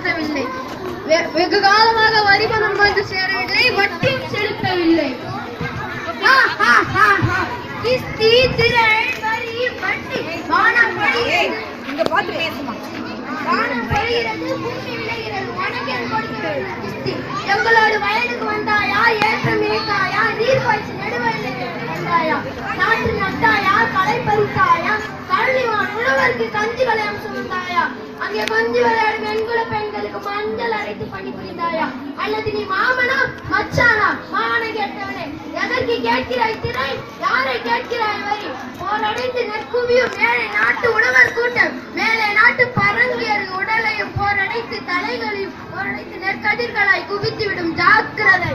செலுத்தவில்லை. வெகு காலமாக வரி பணம் வந்து சேரவில்லை, வட்டியும் செலுத்தவில்லை. கிஸ்தி, திரை, வரி, வட்டி, வானம் படுகிறது, பூமி விளைகிறது, வணக்கம் கொடுக்கிறது. கிஸ்தி, எங்களோடு வயலுக்கு வந்தாயா, ஏற்றம் இணைத்தாயா, நீர் பாய்ச்சி நடுவயலுக்கு வந்தாயா, நாட்டு நட்டாயா, களை பறித்தாயா, கல்விவான் உழவருக்கு கஞ்சி வளையம் சுமந்தாயா, அங்கே கொஞ்சி விளையாடும் வெண்குல பெண்களுக்கு மஞ்சள் அரைத்து பணி புரிந்தாயா, அல்லது நீ மாமனா மச்சானா மான கேட்டவனே, எதற்கு கேட்கிறாய் திரை, யாரை கேட்கிறாய் வரி, போரடைந்து நெற்குவியும் மேலே நாட்டு உழவர் கூட்டம், மேலே நாட்டு பரங்கியரின் உடலையும் போரடைத்து தலைகளையும் போரடைத்து நெற்கதிர்களாய் குவித்து விடும் ஜாக்கிரதை.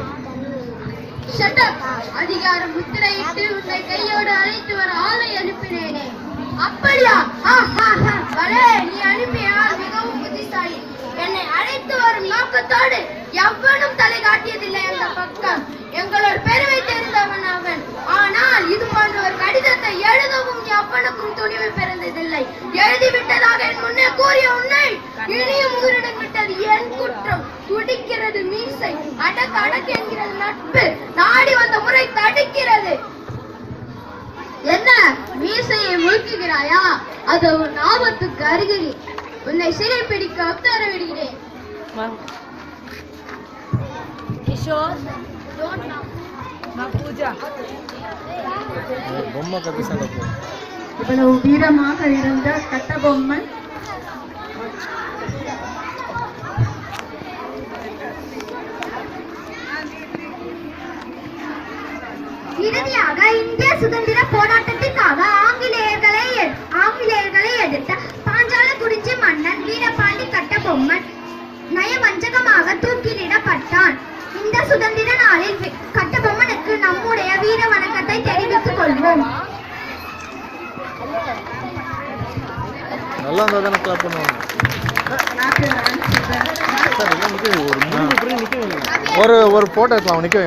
அதிகாரம் முத்திரையிட்டு உன்னை கையோடு அழைத்து வர ஆளை அனுப்பினேனே. அப்படியா? நீ அனுப்பியால் மிகவும் புத்திசாலி. என்னை அழைத்து வரும் நோக்கத்தோடு எவனும் தலை காட்டியதில்லை அந்த பக்கம். எங்களோட பெருமை தெரிந்தவன் அவன். ஆனால் இது போன்ற ஒரு கடிதத்தை எழுதவும் எவனுக்கும் துணிவு பிறந்ததில்லை. எழுதிவிட்டதாக என் முன்னே கூறிய உன்னை இனியும் ஊரிடம் விட்டது என் குற்றம். துடிக்கிறது மீசை, அடக்கு அடக்கு என்கிறது நட்பு, நாடி வந்த முறை தடுக்கிறது. என்ன மீசையை முழுக்குகிறாயா? அது உன் ஆபத்துக்கு அறிகுறி. உன்னை சிறை பிடிக்க உத்தர விடுகிறேன். இவ்வளவு வீரமாக இருந்த கட்டபொம்மன் இறுதியாக இந்திய சுதந்திர போராட்டத்திற்காக ஆங்கிலேயர்களை எதிர்த்த பாஞ்சாலக்குறிச்சி மன்னன் வீரபாண்டி கட்டபொம்மன் நயவஞ்சகமாக தூக்கிலிடப்பட்டான். இந்த சுதந்திர நாளில் கட்டபொம்மனுக்கு நம்முடைய வீர வணக்கத்தை தெரிவித்துக் கொள்வோம். ஒரு போட்டோ எடுக்கலாம். நிக்க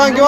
வைங்க.